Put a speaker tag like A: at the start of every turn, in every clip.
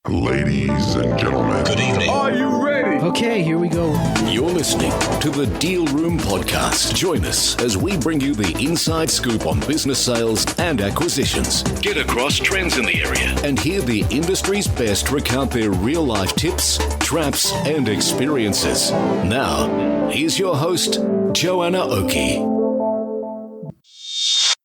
A: Ladies and gentlemen,
B: Good evening.
C: Are you ready?
D: Okay, here we go.
B: You're listening to the Deal Room Podcast. Join us as we bring you the inside scoop on business sales and acquisitions. Get across trends in the area and hear the industry's best recount their real-life tips, traps, and experiences. Now, here's your host, Joanna Oakey.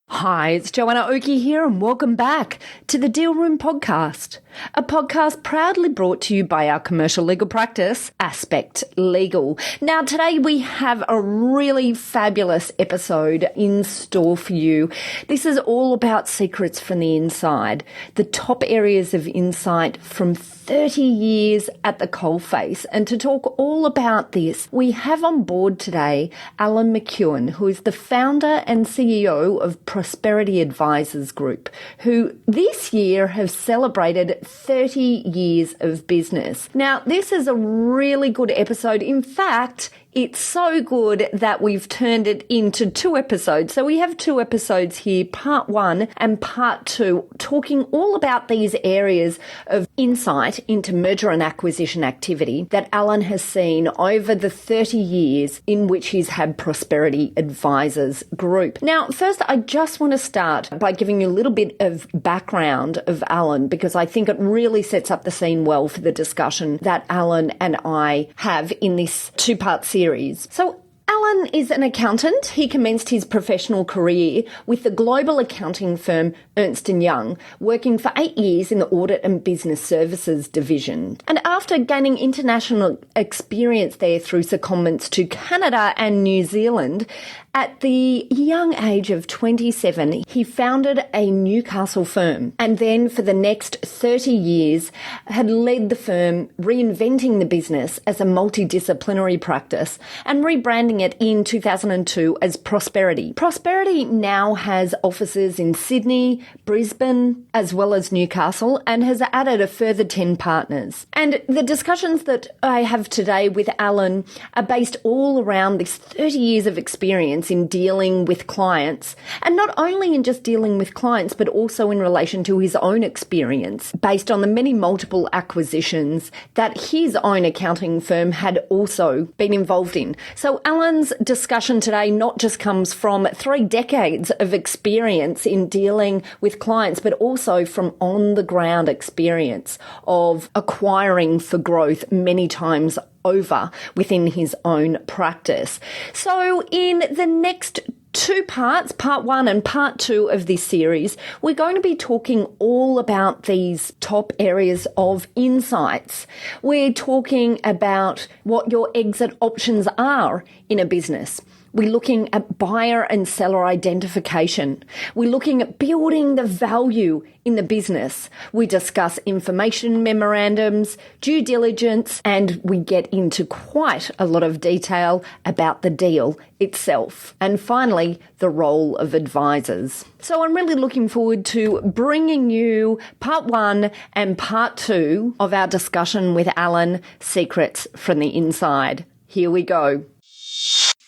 E: Hi, it's Joanna Oakey here and welcome back to the Deal Room Podcast, a podcast proudly brought to you by our commercial legal practice, Aspect Legal. Now, today we have a really fabulous episode in store for you. This is all about secrets from the inside, the top areas of insight from 30 years at the coalface. And to talk all about this, we have on board today Allan McKeown, who is the founder and CEO of Prosperity Advisors Group, who this year have celebrated 30 years of business. Now, this is a really good episode. In fact, it's so good that we've turned it into two episodes. So we have two episodes here, part one and part two, talking all about these areas of insight into merger and acquisition activity that Allan has seen over the 30 years in which he's had Prosperity Advisors Group. Now, first, I just want to start by giving you a little bit of background of Allan, because I think it really sets up the scene well for the discussion that Allan and I have in this two-part series. So Allan is an accountant. He commenced his professional career with the global accounting firm Ernst & Young, working for 8 years in the audit and business services division. And after gaining international experience there through secondments to Canada and New Zealand, at the young age of 27, he founded a Newcastle firm, and then for the next 30 years had led the firm, reinventing the business as a multidisciplinary practice and rebranding it in 2002 as Prosperity. Prosperity now has offices in Sydney, Brisbane, as well as Newcastle, and has added a further 10 partners. And the discussions that I have today with Allan are based all around this 30 years of experience in dealing with clients, and not only in just dealing with clients, but also in relation to his own experience based on the many multiple acquisitions that his own accounting firm had also been involved in. So Allan's discussion today not just comes from 3 decades of experience in dealing with clients, but also from on-the-ground experience of acquiring for growth many times over within his own practice. So in the next 2 parts, part 1 and part 2 of this series, we're going to be talking all about these top areas of insights. We're talking about what your exit options are in a business. We're looking at buyer and seller identification. We're looking at building the value in the business. We discuss information memorandums, due diligence, and we get into quite a lot of detail about the deal itself. And finally, the role of advisors. So I'm really looking forward to bringing you part 1 and part 2 of our discussion with Allan, Secrets from the Inside. Here we go.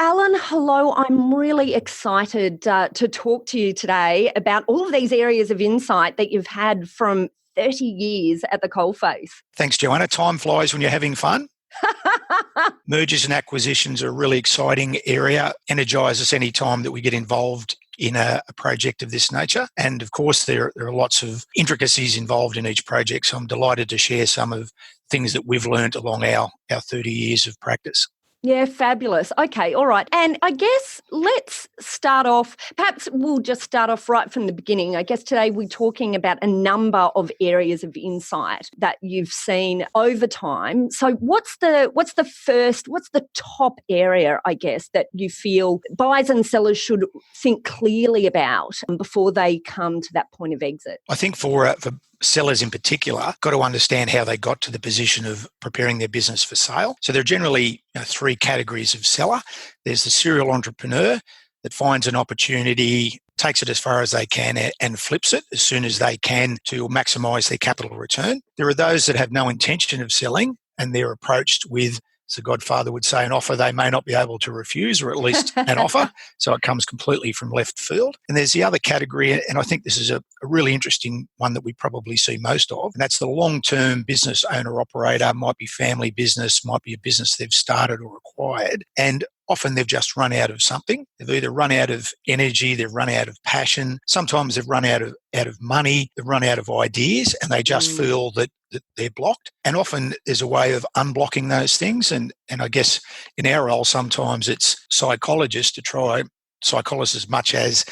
E: Allan, hello. I'm really excited to talk to you today about all of these areas of insight that you've had from 30 years at the coalface.
F: Thanks, Joanna. Time flies when you're having fun. Mergers and acquisitions are a really exciting area. Energise us any time that we get involved in a project of this nature. And of course, there are lots of intricacies involved in each project. So I'm delighted to share some of things that we've learned along our 30 years of practice.
E: Yeah, fabulous. Okay, all right. And I guess let's start off, perhaps we'll just start off right from the beginning. I guess today we're talking about a number of areas of insight that you've seen over time. So what's the top area, I guess, that you feel buyers and sellers should think clearly about before they come to that point of exit?
F: I think for sellers in particular, got to understand how they got to the position of preparing their business for sale. So there are generally 3 categories of seller. There's the serial entrepreneur that finds an opportunity, takes it as far as they can and flips it as soon as they can to maximise their capital return. There are those that have no intention of selling and they're approached with as the Godfather would say, an offer they may not be able to refuse, or at least an offer. So it comes completely from left field. And there's the other category, and I think this is a really interesting one that we probably see most of, and that's the long-term business owner-operator. Might be family business, might be a business they've started or acquired, and often they've just run out of something. They've either run out of energy, they've run out of passion. Sometimes they've run out of money, they've run out of ideas, and they just feel that they're blocked. And often there's a way of unblocking those things. And I guess in our role, sometimes it's psychologists as much as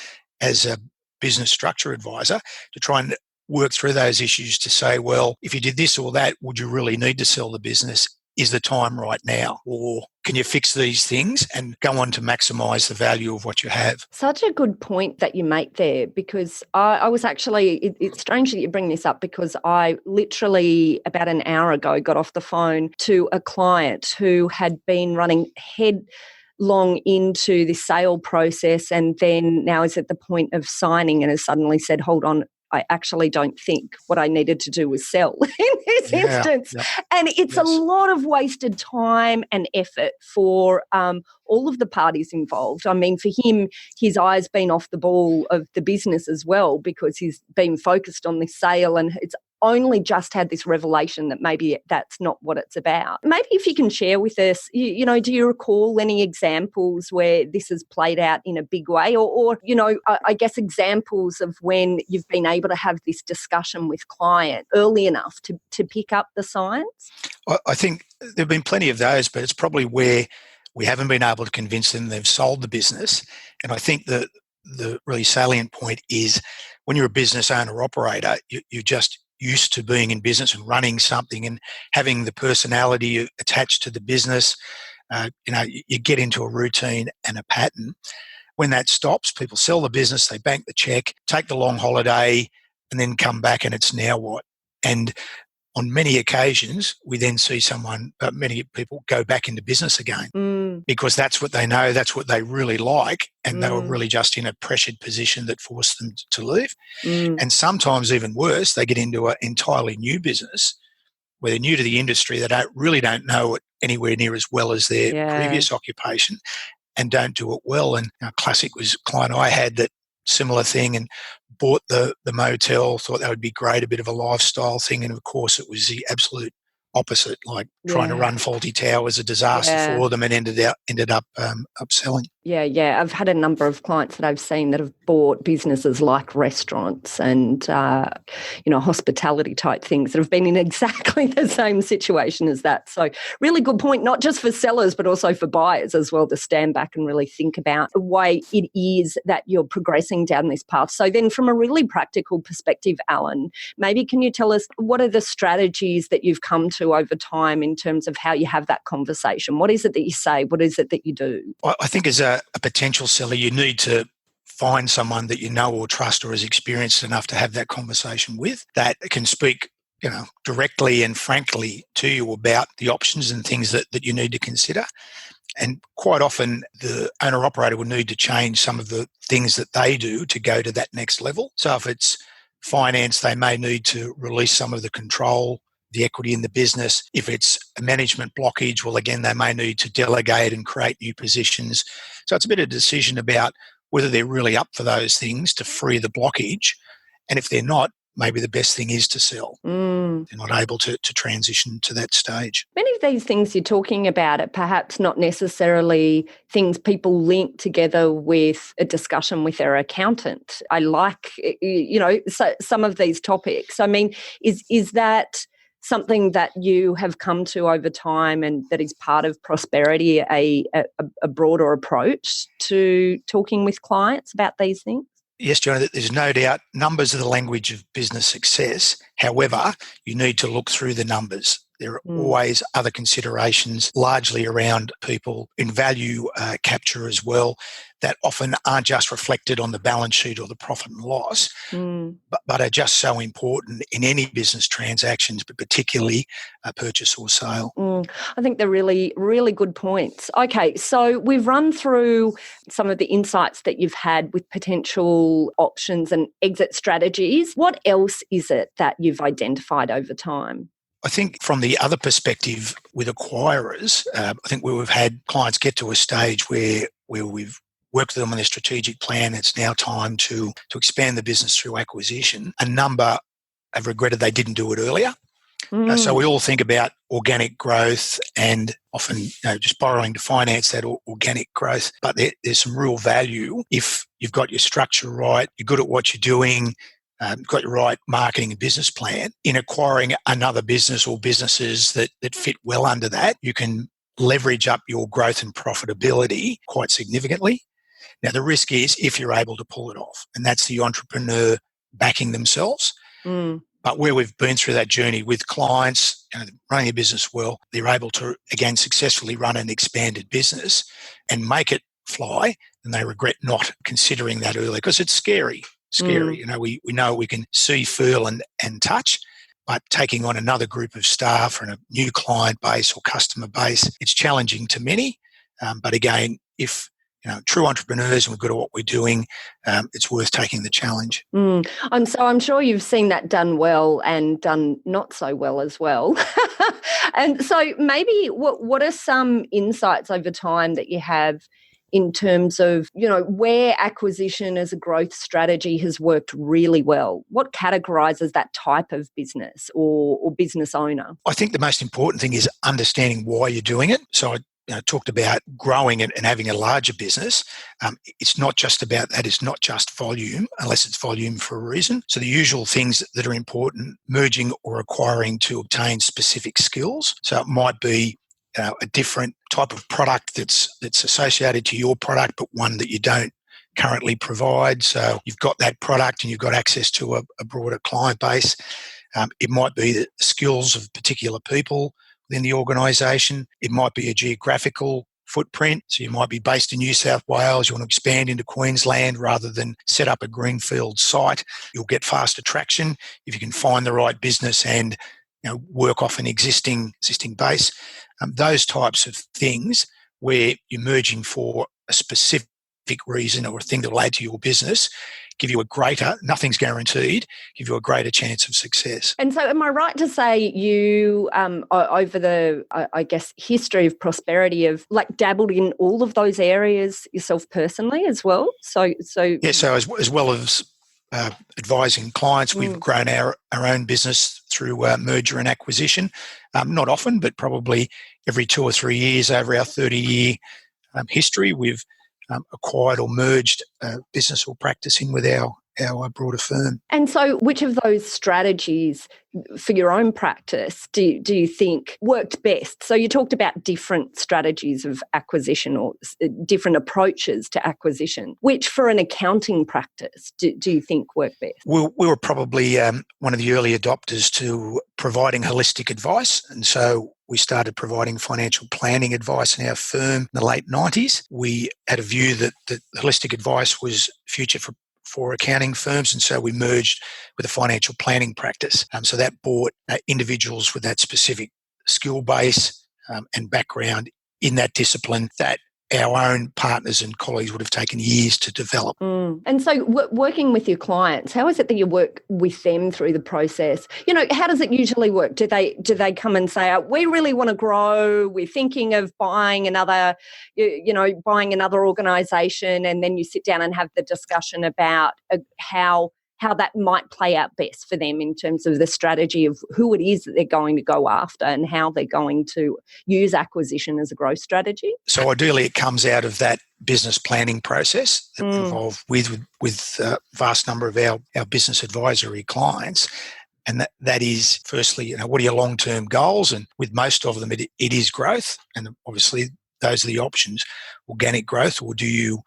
F: a business structure advisor to try and work through those issues to say, well, if you did this or that, would you really need to sell the business? Is the time right now? Or can you fix these things and go on to maximise the value of what you have?
E: Such a good point that you make there, because I was actually, it's strange that you bring this up, because I literally about an hour ago got off the phone to a client who had been running headlong into the sale process and then now is at the point of signing and has suddenly said, hold on, I actually don't think what I needed to do was sell in this instance. Yeah. And it's a lot of wasted time and effort for all of the parties involved. I mean, for him, his eye's been off the ball of the business as well, because he's been focused on the sale and it's only just had this revelation that maybe that's not what it's about. Maybe if you can share with us, you know, do you recall any examples where this has played out in a big way, or you know, I guess examples of when you've been able to have this discussion with client early enough to pick up the signs?
F: I think there have been plenty of those, but it's probably where we haven't been able to convince them they've sold the business. And I think the really salient point is when you're a business owner operator, you're just used to being in business and running something and having the personality attached to the business. You get into a routine and a pattern. When that stops, people sell the business, they bank the check, take the long holiday, and then come back and it's now what? And on many occasions, we then see many people go back into business again because that's what they know, that's what they really like, and they were really just in a pressured position that forced them to leave. And sometimes even worse, they get into an entirely new business where they're new to the industry, they don't know it anywhere near as well as their previous occupation and don't do it well. And classic was a client I had that similar thing and bought the motel, thought that would be great, a bit of a lifestyle thing, and of course it was the absolute opposite, like trying to run faulty towers, a disaster for them, and ended up upselling.
E: Yeah. I've had a number of clients that I've seen that have bought businesses like restaurants and, hospitality type things that have been in exactly the same situation as that. So really good point, not just for sellers, but also for buyers as well, to stand back and really think about the way it is that you're progressing down this path. So then from a really practical perspective, Allan, maybe can you tell us what are the strategies that you've come to over time in terms of how you have that conversation? What is it that you say? What is it that you do?
F: I think as a potential seller, you need to find someone that you know or trust or is experienced enough to have that conversation with, that can speak, directly and frankly to you about the options and things that you need to consider. And quite often the owner-operator will need to change some of the things that they do to go to that next level. So if it's finance, they may need to release some of the control, the equity in the business. If it's a management blockage, well, again, they may need to delegate and create new positions. So it's a bit of a decision about whether they're really up for those things to free the blockage. And if they're not, maybe the best thing is to sell. They're not able to transition to that stage.
E: Many of these things you're talking about are perhaps not necessarily things people link together with a discussion with their accountant. I like, some of these topics. I mean, is that something that you have come to over time and that is part of Prosperity, a broader approach to talking with clients about these things?
F: Yes, Joanna, there's no doubt numbers are the language of business success. However, you need to look through the numbers. There are always other considerations, largely around people in value capture as well, that often aren't just reflected on the balance sheet or the profit and loss, but are just so important in any business transactions, but particularly a purchase or sale.
E: I think they're really, really good points. Okay, so we've run through some of the insights that you've had with potential options and exit strategies. What else is it that you've identified over time?
F: I think from the other perspective with acquirers, I think where we've had clients get to a stage where we've worked with them on their strategic plan, it's now time to expand the business through acquisition. A number have regretted they didn't do it earlier. So we all think about organic growth and often just borrowing to finance that organic growth. But there's some real value if you've got your structure right, you're good at what you're doing, you've got your right marketing and business plan. In acquiring another business or businesses that fit well under that, you can leverage up your growth and profitability quite significantly. Now, the risk is if you're able to pull it off, and that's the entrepreneur backing themselves. But where we've been through that journey with clients, running a business well, they're able to, again, successfully run an expanded business and make it fly, and they regret not considering that early because it's scary. We know we can see, feel and touch, but taking on another group of staff and a new client base or customer base, it's challenging to many. But again, if true entrepreneurs and we're good at what we're doing, it's worth taking the challenge.
E: And so I'm sure you've seen that done well and done not so well as well. And so maybe what are some insights over time that you have in terms of, where acquisition as a growth strategy has worked really well? What categorises that type of business or business owner?
F: I think the most important thing is understanding why you're doing it. So I talked about growing and having a larger business. It's not just about that. It's not just volume, unless it's volume for a reason. So the usual things that are important, merging or acquiring to obtain specific skills. So it might be a different type of product that's associated to your product, but one that you don't currently provide. So you've got that product and you've got access to a broader client base. It might be the skills of particular people within the organisation. It might be a geographical footprint. So you might be based in New South Wales. You want to expand into Queensland rather than set up a greenfield site. You'll get faster traction if you can find the right business and work off an existing base. Those types of things where you're merging for a specific reason or a thing that will add to your business give you nothing's guaranteed, give you a greater chance of success.
E: And so am I right to say you, over the, I guess, history of prosperity, have dabbled in all of those areas yourself personally as well? So
F: as well as advising clients, we've grown our own business through merger and acquisition. Not often, but probably every 2 or 3 years over our 30-year history, we've acquired or merged a business or practice in with our broader firm.
E: And so which of those strategies for your own practice do you think worked best? So you talked about different strategies of acquisition or different approaches to acquisition. Which for an accounting practice do you think worked best?
F: We were probably one of the early adopters to providing holistic advice. And so we started providing financial planning advice in our firm in the late 90s. We had a view that holistic advice was future for accounting firms, and so we merged with a financial planning practice. So that brought individuals with that specific skill base and background in that discipline that our own partners and colleagues would have taken years to develop.
E: And so working with your clients, how is it that you work with them through the process? How does it usually work? Do they come and say, we really want to grow, we're thinking of buying another organisation, and then you sit down and have the discussion about how that might play out best for them in terms of the strategy of who it is that they're going to go after and how they're going to use acquisition as a growth strategy?
F: So ideally it comes out of that business planning process that we're involved with a vast number of our business advisory clients. And that is, firstly, what are your long-term goals? And with most of them, it is growth. And obviously those are the options: organic growth, or do you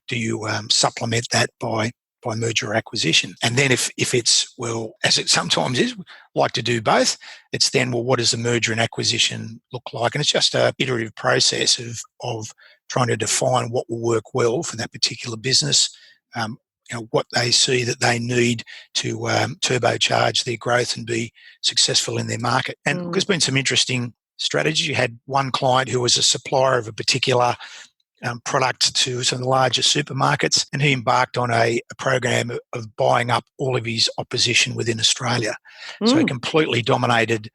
F: supplement that by merger or acquisition? And then if it's, well, as it sometimes is, we like to do both, it's then, well, what does the merger and acquisition look like? And it's just an iterative process of trying to define what will work well for that particular business, what they see that they need to turbocharge their growth and be successful in their market. And there's been some interesting strategies. You had one client who was a supplier of a particular product to some of the larger supermarkets, and he embarked on a program of buying up all of his opposition within Australia. So he completely dominated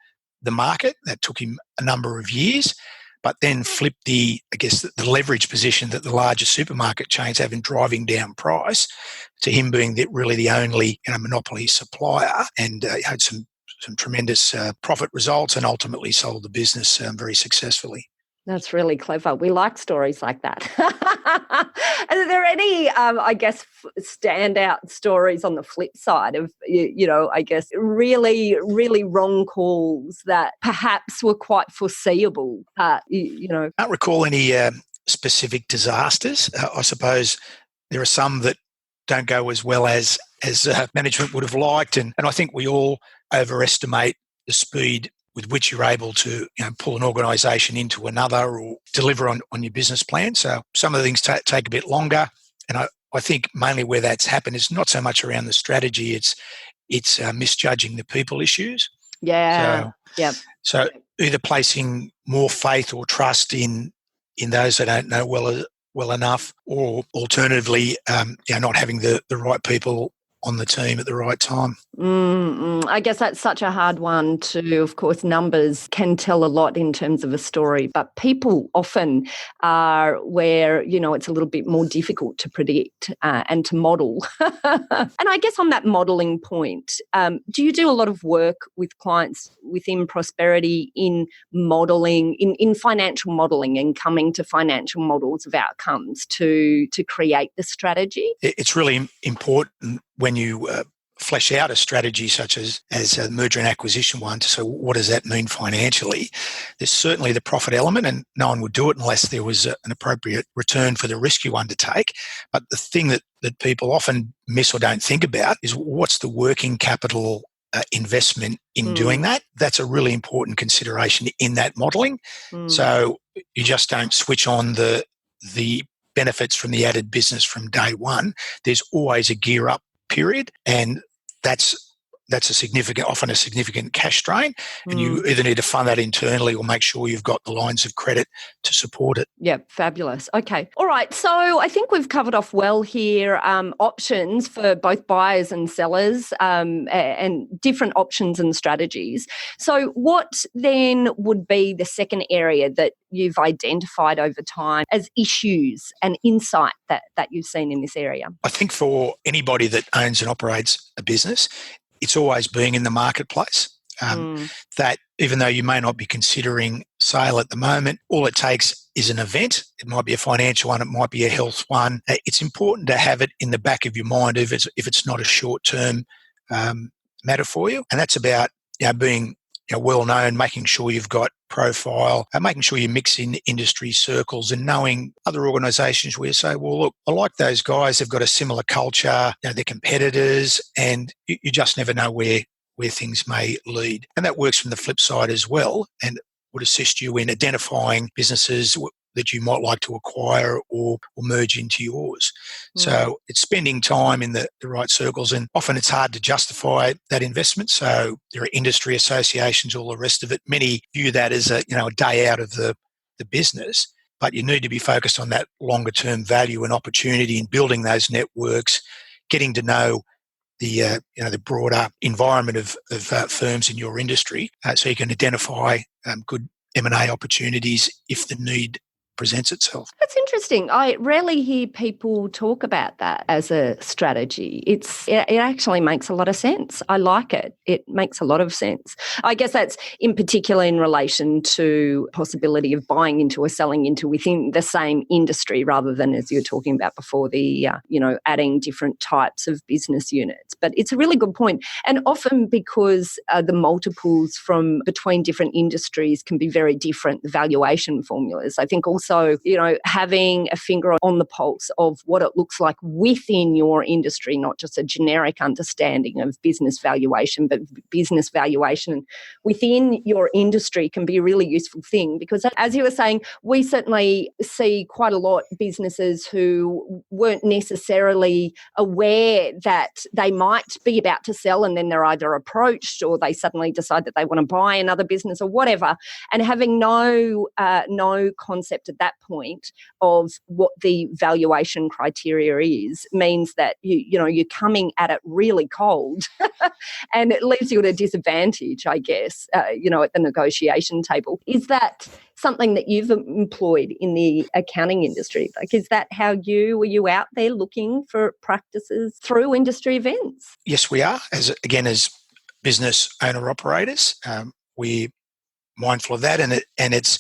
F: the market. That took him a number of years, but then flipped the leverage position that the larger supermarket chains have in driving down price to him being really the only monopoly supplier, and had some tremendous profit results, and ultimately sold the business very successfully.
E: That's really clever. We like stories like that. Are there any, standout stories on the flip side of, really, really wrong calls that perhaps were quite foreseeable?
F: I can't recall any specific disasters. I suppose there are some that don't go as well as management would have liked, and I think we all overestimate the speed with which you're able to pull an organisation into another or deliver on your business plan. So some of the things take a bit longer, and I think mainly where that's happened is not so much around the strategy, it's misjudging the people issues.
E: Yeah.
F: So either placing more faith or trust in those that don't know well enough, or alternatively, not having the right people on the team at the right time.
E: I guess that's such a hard one to, of course, numbers can tell a lot in terms of a story, but people often are where, it's a little bit more difficult to predict and to model. And I guess on that modelling point, do you do a lot of work with clients within Prosperity in modelling, in financial modelling, and coming to financial models of outcomes to create the strategy?
F: It's really important when you flesh out a strategy such as a merger and acquisition one to say, what does that mean financially? There's certainly the profit element, and no one would do it unless there was an appropriate return for the risk you undertake. But the thing that people often miss or don't think about is what's the working capital investment in doing that. That's a really important consideration in that modelling. So you just don't switch on the benefits from the added business from day one. There's always a gear up period, and that's often a significant cash drain, and you either need to fund that internally or make sure you've got the lines of credit to support it.
E: Yeah, fabulous. Okay. All right. So I think we've covered off well here options for both buyers and sellers and different options and strategies. So what then would be the second area that you've identified over time as issues and insight that you've seen in this area?
F: I think for anybody that owns and operates a business, it's always being in the marketplace. That even though you may not be considering sale at the moment, all it takes is an event. It might be a financial one, it might be a health one. It's important to have it in the back of your mind if it's not a short-term matter for you. And that's about being well-known, making sure you've got profile, making sure you mix in industry circles, and knowing other organisations where you say, well, look, I like those guys, they've got a similar culture, they're competitors, and you just never know where things may lead. And that works from the flip side as well, and would assist you in identifying businesses that you might like to acquire or merge into yours. So it's spending time in the right circles, and often it's hard to justify that investment. So there are industry associations, all the rest of it. Many view that as a day out of the business, but you need to be focused on that longer term value and opportunity in building those networks, getting to know the broader environment of firms in your industry, so you can identify good M&A opportunities if the need presents itself.
E: That's interesting. I rarely hear people talk about that as a strategy. It actually makes a lot of sense. I like it. It makes a lot of sense. I guess that's in particular in relation to possibility of buying into or selling into within the same industry, rather than, as you were talking about before, the adding different types of business units. But it's a really good point. And often because the multiples from between different industries can be very different, the valuation formulas. I think also, having a finger on the pulse of what it looks like within your industry, not just a generic understanding of business valuation, but business valuation within your industry can be a really useful thing. Because as you were saying, we certainly see quite a lot of businesses who weren't necessarily aware that they might be about to sell, and then they're either approached or they suddenly decide that they want to buy another business or whatever, and having no concept at that point of what the valuation criteria is means that you're coming at it really cold and it leaves you at a disadvantage, I guess, at the negotiation table. Is that something that you've employed in the accounting industry? Like, is that how were you out there looking for practices through industry events?
F: Yes, we are. As business owner operators, we're mindful of that, and it's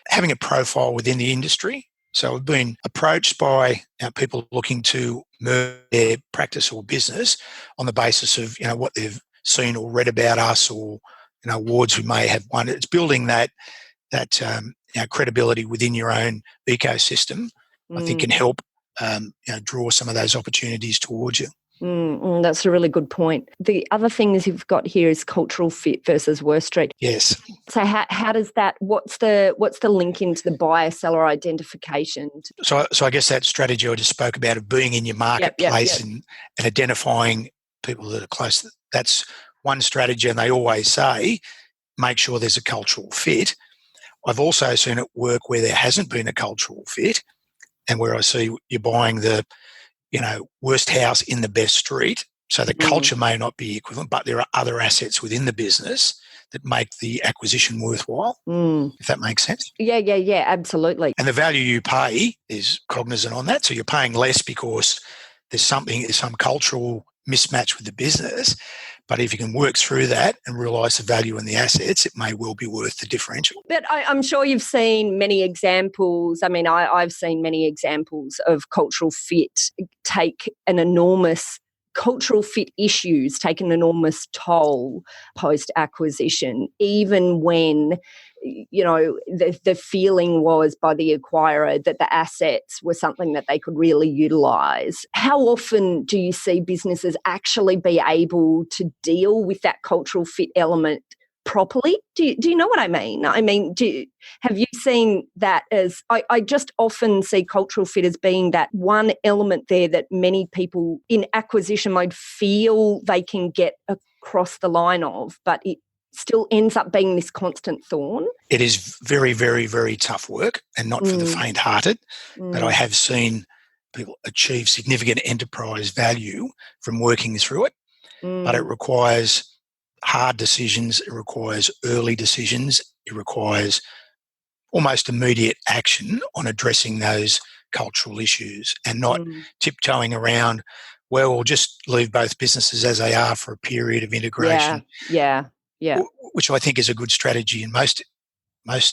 F: having a profile within the industry. So we've been approached by people looking to merge their practice or business on the basis of what they've seen or read about us, or awards we may have won. It's building that credibility within your own ecosystem. I think can help draw some of those opportunities towards you.
E: That's a really good point. The other things you've got here is cultural fit versus worst street.
F: Yes.
E: So how does that? What's the link into the buyer-seller identification?
F: So I guess that strategy I just spoke about of being in your marketplace and identifying people that are close. That's one strategy, and they always say make sure there's a cultural fit. I've also seen it work where there hasn't been a cultural fit, and where I see you're buying the worst house in the best street. So the culture may not be equivalent, but there are other assets within the business that make the acquisition worthwhile, if that makes sense.
E: Yeah, absolutely.
F: And the value you pay is cognizant on that. So you're paying less because there's some cultural mismatch with the business. But if you can work through that and realise the value in the assets, it may well be worth the differential.
E: But I'm sure you've seen many examples. I mean, I've seen many examples of cultural fit cultural fit issues take an enormous toll post-acquisition, even when the feeling was by the acquirer that the assets were something that they could really utilise. How often do you see businesses actually be able to deal with that cultural fit element properly? Do you know what I mean? I mean, have you seen that as, I just often see cultural fit as being that one element there that many people in acquisition mode feel they can get across the line of, but it still ends up being this constant thorn.
F: It is very, very, very tough work and not for the faint-hearted, but I have seen people achieve significant enterprise value from working through it, but it requires hard decisions, it requires early decisions, it requires almost immediate action on addressing those cultural issues and not tiptoeing around, well, we'll just leave both businesses as they are for a period of integration.
E: Yeah.
F: Which I think is a good strategy in most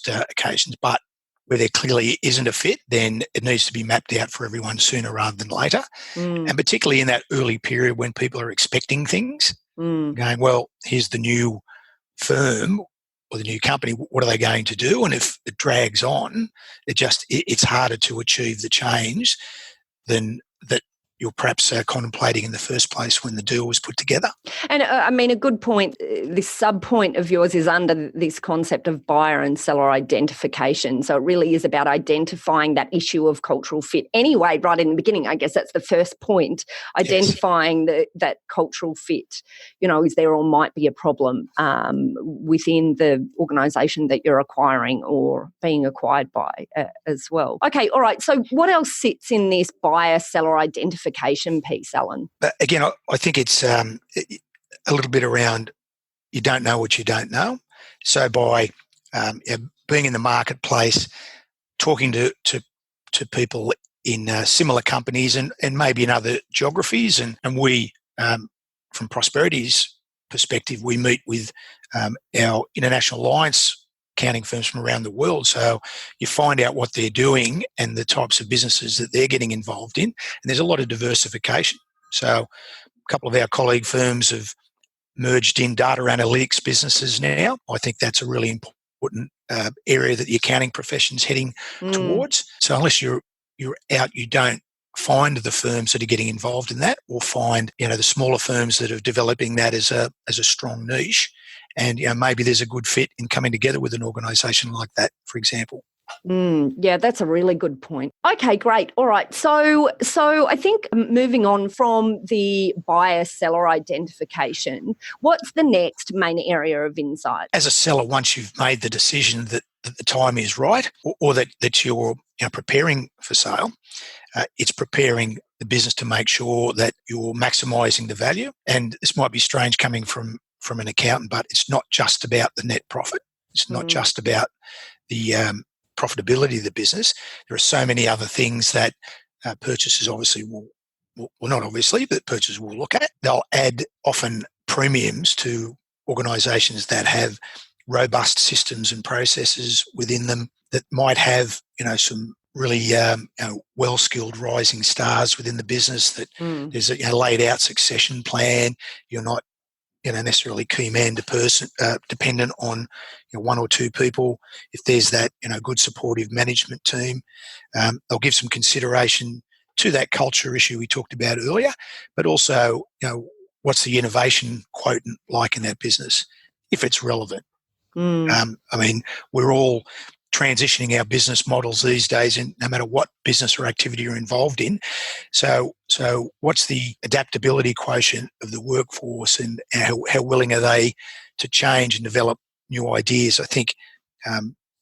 F: occasions, but where there clearly isn't a fit, then it needs to be mapped out for everyone sooner rather than later. And particularly in that early period when people are expecting things, going, well, here's the new firm or the new company, what are they going to do? And if it drags on, it's harder to achieve the change than that you're perhaps contemplating in the first place when the deal was put together.
E: And I mean, a good point, this sub-point of yours is under this concept of buyer and seller identification. So it really is about identifying that issue of cultural fit. Anyway, right in the beginning, I guess that's the first point, identifying that cultural fit, is there or might be a problem within the organisation that you're acquiring or being acquired by as well. Okay, all right. So what else sits in this buyer-seller identification piece, Allan?
F: Again, I think it's a little bit around you don't know what you don't know. So by being in the marketplace, talking to people in similar companies and maybe in other geographies, and we, from Prosperity's perspective, we meet with our international alliance accounting firms from around the world. So you find out what they're doing and the types of businesses that they're getting involved in. And there's a lot of diversification. So a couple of our colleague firms have merged in data analytics businesses now. I think that's a really important area that the accounting profession's heading towards. So unless you're out, you don't find the firms that are getting involved in that, or find the smaller firms that are developing that as a strong niche. And maybe there's a good fit in coming together with an organisation like that, for example.
E: Yeah, that's a really good point. Okay, great. All right. So I think moving on from the buyer-seller identification, what's the next main area of insight?
F: As a seller, once you've made the decision that the time is right, or that you're preparing for sale. It's preparing the business to make sure that you're maximising the value. And this might be strange coming from an accountant, but it's not just about the net profit. It's not just about the profitability of the business. There are so many other things that purchasers obviously not obviously, but purchasers will look at. They'll add often premiums to organisations that have robust systems and processes within them that might have, some really well-skilled rising stars within the business, that there's a laid out succession plan. You're not necessarily key man to person dependent on one or two people. If there's that good supportive management team, they'll give some consideration to that culture issue we talked about earlier, but also what's the innovation quotient like in that business if it's relevant. We're all transitioning our business models these days, and no matter what business or activity you're involved in. So what's the adaptability quotient of the workforce, and how willing are they to change and develop new ideas? I think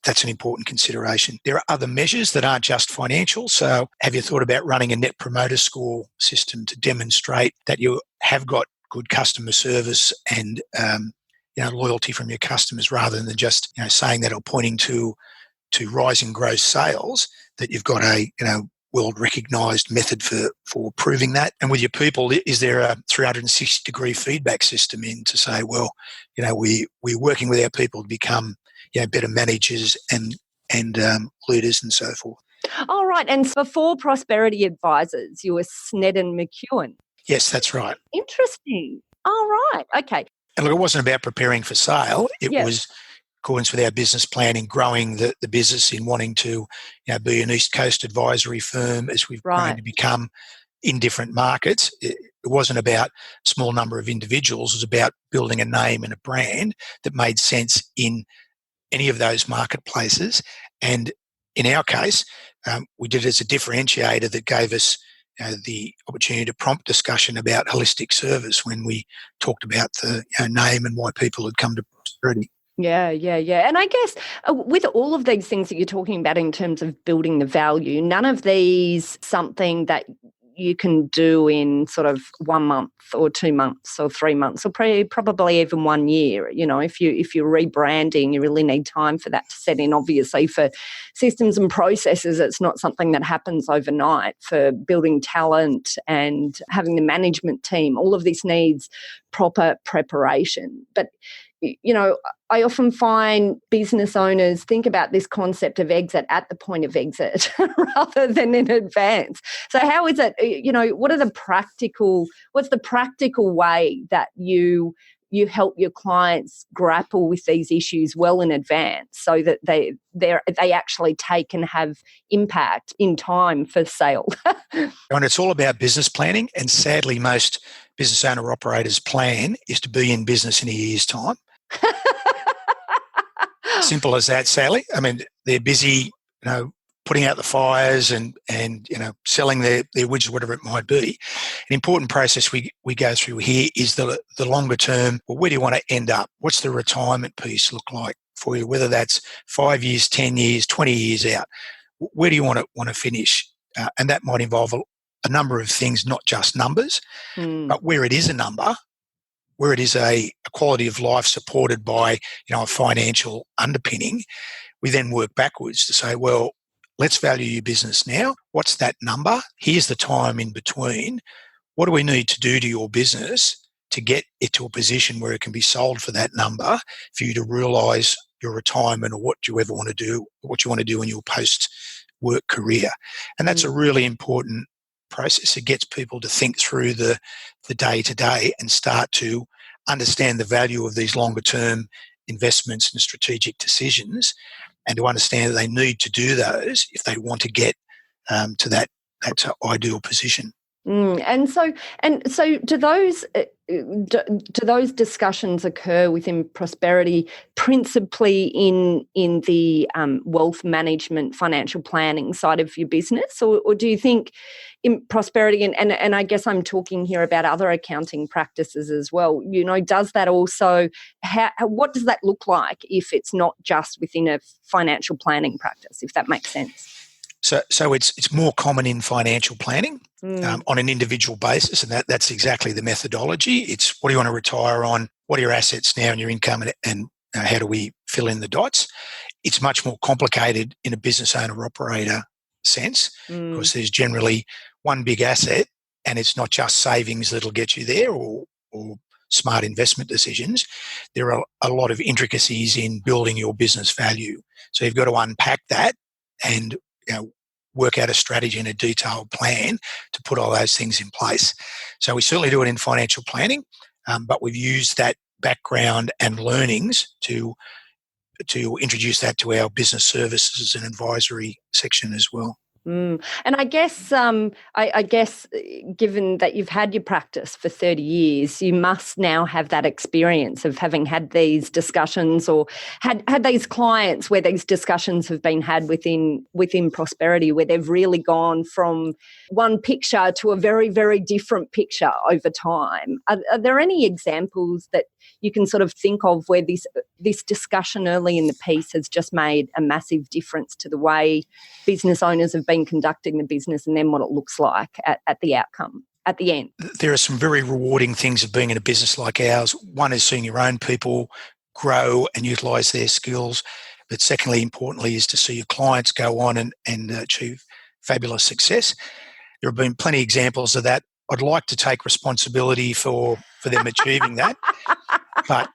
F: that's an important consideration. There are other measures that aren't just financial. So have you thought about running a net promoter score system to demonstrate that you have got good customer service and loyalty from your customers, rather than just saying that or pointing to rising gross sales, that you've got a world recognised method for proving that? And with your people, is there a 360-degree feedback system in to say, well, we're working with our people to become better managers and leaders and so forth.
E: All right. And before Prosperity Advisors, you were Allan McKeown.
F: Yes, that's right.
E: Interesting. All right. Okay.
F: And look, it wasn't about preparing for sale. It was accordance with our business plan in growing the business, in wanting to be an East Coast advisory firm as we've grown to become in different markets. It wasn't about a small number of individuals. It was about building a name and a brand that made sense in any of those marketplaces. And in our case, we did it as a differentiator that gave us the opportunity to prompt discussion about holistic service when we talked about the name and why people had come to Prosperity.
E: Yeah. And I guess with all of these things that you're talking about in terms of building the value, none of these something that you can do in sort of 1 month or 2 months or 3 months or probably even 1 year. If you're rebranding, you really need time for that to set in. Obviously, for systems and processes, it's not something that happens overnight. For building talent and having the management team, all of this needs proper preparation. But I often find business owners think about this concept of exit at the point of exit rather than in advance. So how is it, what's the practical way that you help your clients grapple with these issues well in advance so that they actually take and have impact in time for sale?
F: And it's all about business planning. And sadly, most business owner operators' plan is to be in business in a year's time. Simple as that, Sally. I mean, they're busy, putting out the fires and selling their widgets, whatever it might be. An important process we go through here is the longer term. Well, where do you want to end up? What's the retirement piece look like for you? Whether that's 5 years, 10 years, 20 years out. Where do you want to finish? And that might involve a number of things, not just numbers, but where it is a number, where it is a quality of life supported by a financial underpinning, we then work backwards to say, well, let's value your business now. What's that number? Here's the time in between. What do we need to do to your business to get it to a position where it can be sold for that number for you to realise your retirement or what you ever want to do, what you want to do in your post-work career? And that's a really important process. It gets people to think through the day-to-day and start to understand the value of these longer-term investments and strategic decisions, and to understand that they need to do those if they want to get to that ideal position.
E: And so do those discussions occur within Prosperity principally in the wealth management, financial planning side of your business, or do you think in Prosperity, and I guess I'm talking here about other accounting practices as well, does that also, what does that look like if it's not just within a financial planning practice, if that makes sense?
F: So it's more common in financial planning on an individual basis, and that's exactly the methodology. It's what do you want to retire on? What are your assets now and your income, and how do we fill in the dots? It's much more complicated in a business owner operator sense because there's generally one big asset, and it's not just savings that'll get you there or smart investment decisions. There are a lot of intricacies in building your business value. So you've got to unpack that and work out a strategy and a detailed plan to put all those things in place. So we certainly do it in financial planning, but we've used that background and learnings to introduce that to our business services and advisory section as well.
E: And I guess, given that you've had your practice for 30 years, you must now have that experience of having had these discussions or had these clients where these discussions have been had within Prosperity, where they've really gone from one picture to a very, very different picture over time. Are there any examples that you can sort of think of where this discussion early in the piece has just made a massive difference to the way business owners have been conducting the business and then what it looks like at the outcome, at the end?
F: There are some very rewarding things of being in a business like ours. One is seeing your own people grow and utilise their skills. But secondly, importantly, is to see your clients go on and achieve fabulous success. There have been plenty of examples of that. I'd like to take responsibility for them achieving that. But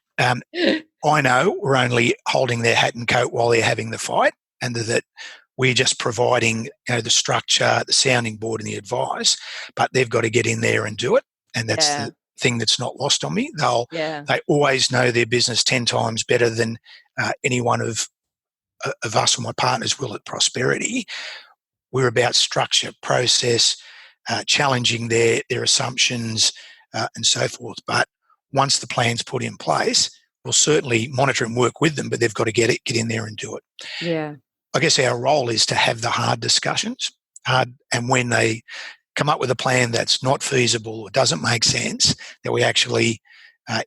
F: I know we're only holding their hat and coat while they're having the fight, and that we're just providing the structure, the sounding board and the advice, but they've got to get in there and do it. And that's the thing that's not lost on me. They always know their business 10 times better than any one of us or my partners will at Prosperity. We're about structure, process, challenging their assumptions and so forth. But once the plan's put in place, we'll certainly monitor and work with them, but they've got to get in there and do it.
E: Yeah.
F: I guess our role is to have the hard discussions, and when they come up with a plan that's not feasible or doesn't make sense, that we actually,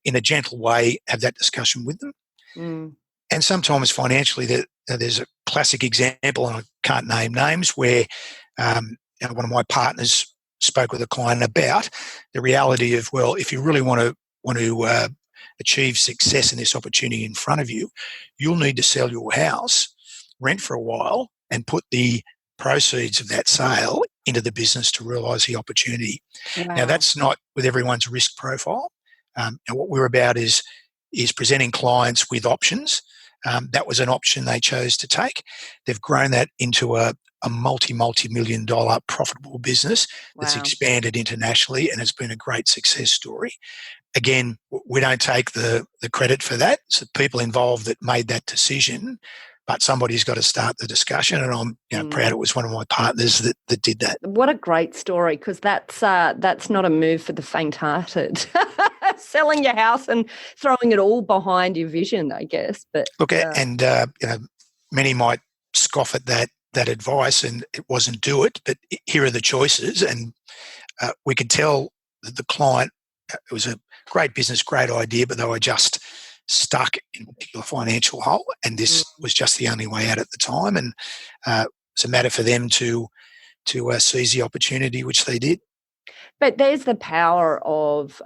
F: in a gentle way, have that discussion with them. And sometimes financially, there's a classic example, and I can't name names, where one of my partners spoke with a client about the reality of, well, if you really want to achieve success in this opportunity in front of you, you'll need to sell your house, rent for a while, and put the proceeds of that sale into the business to realise the opportunity. Wow. Now, that's not with everyone's risk profile. And what we're about is presenting clients with options. That was an option they chose to take. They've grown that into a multi-million dollar profitable business that's expanded internationally, and it's been a great success story. Again, we don't take the credit for that. It's the people involved that made that decision, but somebody's got to start the discussion, and I'm proud it was one of my partners that did that.
E: What a great story, because that's not a move for the faint-hearted. Selling your house and throwing it all behind your vision, I guess. But
F: look, and many might scoff at that advice, and it wasn't do it, but here are the choices, and we could tell that the client, it was a great business, great idea, but they were just stuck in a particular financial hole, and this was just the only way out at the time. And it's a matter for them to seize the opportunity, which they did.
E: But there's the power of,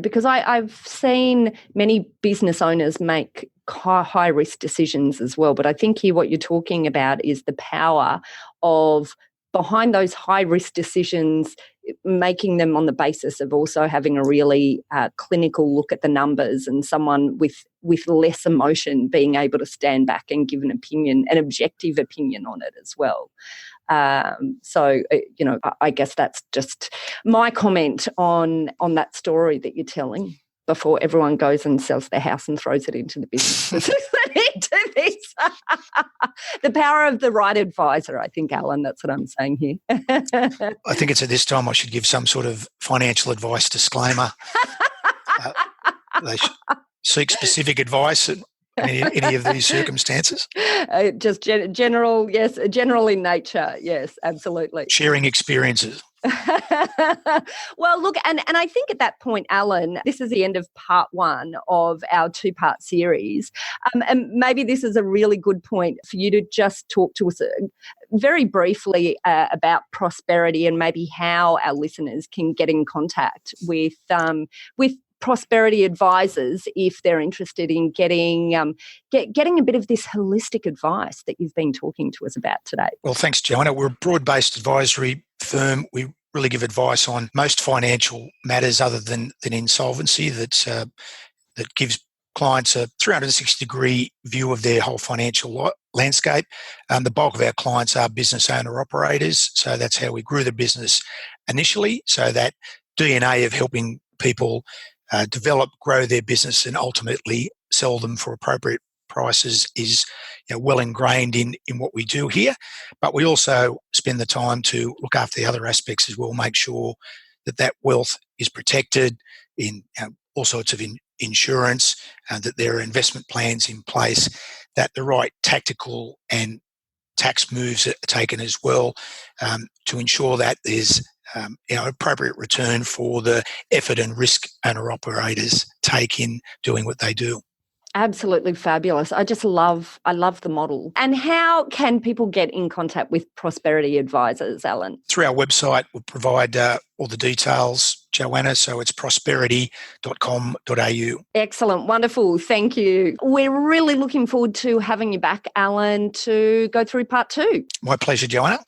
E: because I've seen many business owners make high-risk decisions as well. But I think here what you're talking about is the power of, behind those high-risk decisions, making them on the basis of also having a really clinical look at the numbers, and someone with less emotion being able to stand back and give an opinion, an objective opinion on it as well. I guess that's just my comment on that story that you're telling before everyone goes and sells their house and throws it into the business. The power of the right advisor, I think, Alan, that's what I'm saying here.
F: I think it's at this time I should give some sort of financial advice disclaimer. They should seek specific advice in any of these circumstances.
E: Just general, yes, general in nature, yes, absolutely.
F: Sharing experiences.
E: Well, look, and I think at that point, Alan, this is the end of part 1 of our 2-part series. And maybe this is a really good point for you to just talk to us very briefly about Prosperity and maybe how our listeners can get in contact with Prosperity advisors if they're interested in getting a bit of this holistic advice that you've been talking to us about today.
F: Well, thanks, Joanna. We're a broad-based advisory firm. We really give advice on most financial matters other than insolvency that gives clients a 360-degree view of their whole financial landscape. The bulk of our clients are business owner-operators, so that's how we grew the business initially. So that DNA of helping people develop, grow their business and ultimately sell them for appropriate prices is well ingrained in what we do here. But we also spend the time to look after the other aspects as well, make sure that wealth is protected in all sorts of insurance, that there are investment plans in place, that the right tactical and tax moves are taken as well to ensure that there's appropriate return for the effort and risk owner-operators take in doing what they do.
E: Absolutely fabulous. I love the model. And how can people get in contact with Prosperity advisors, Allan?
F: Through our website, we'll provide all the details, Joanna, so it's prosperity.com.au.
E: Excellent. Wonderful. Thank you. We're really looking forward to having you back, Allan, to go through part 2.
F: My pleasure, Joanna.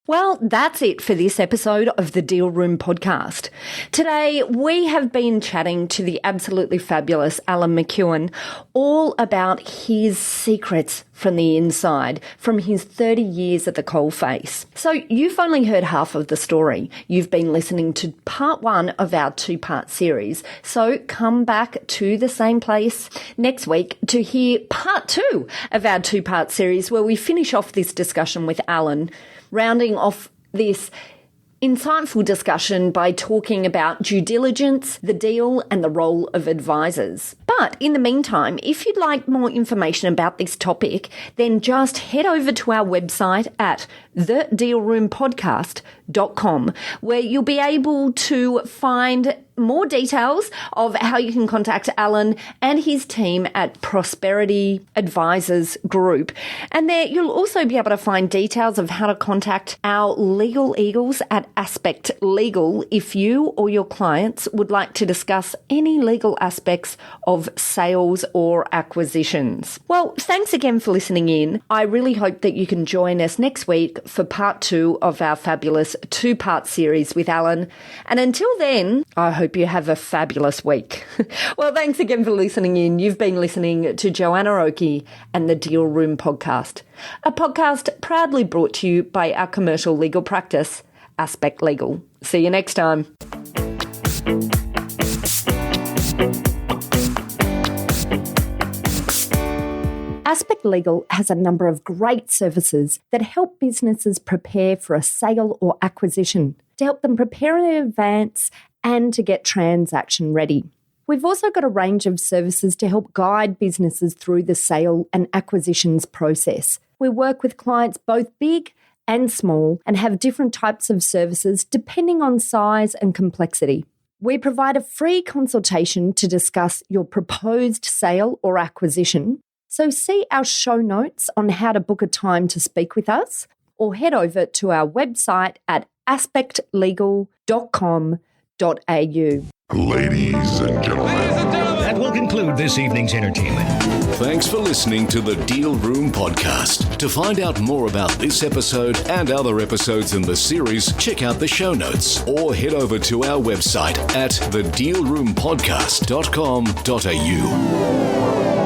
E: Well, that's it for this episode of the Deal Room podcast. Today, we have been chatting to the absolutely fabulous Allan McKeown all about his secrets from the inside, from his 30 years at the coalface. So you've only heard half of the story. You've been listening to part 1 of our 2-part series. So come back to the same place next week to hear part 2 of our 2-part series, where we finish off this discussion with Allan, rounding off this insightful discussion by talking about due diligence, the deal, and the role of advisors. But in the meantime, if you'd like more information about this topic, then just head over to our website at thedealroompodcast.com, where you'll be able to find more details of how you can contact Allan and his team at Prosperity Advisors Group. And there you'll also be able to find details of how to contact our legal eagles at Aspect Legal if you or your clients would like to discuss any legal aspects of sales or acquisitions. Well, thanks again for listening in. I really hope that you can join us next week for part 2 of our fabulous 2-part series with Allan. And until then, I hope you have a fabulous week. Well, thanks again for listening in. You've been listening to Joanna Oakey and the Deal Room podcast, a podcast proudly brought to you by our commercial legal practice, Aspect Legal. See you next time. Aspect Legal has a number of great services that help businesses prepare for a sale or acquisition, to help them prepare in advance and to get transaction ready. We've also got a range of services to help guide businesses through the sale and acquisitions process. We work with clients both big and small and have different types of services depending on size and complexity. We provide a free consultation to discuss your proposed sale or acquisition. So see our show notes on how to book a time to speak with us, or head over to our website at aspectlegal.com.au.
A: Ladies and gentlemen.
B: That will conclude this evening's entertainment. Thanks for listening to the Deal Room podcast. To find out more about this episode and other episodes in the series, check out the show notes or head over to our website at thedealroompodcast.com.au.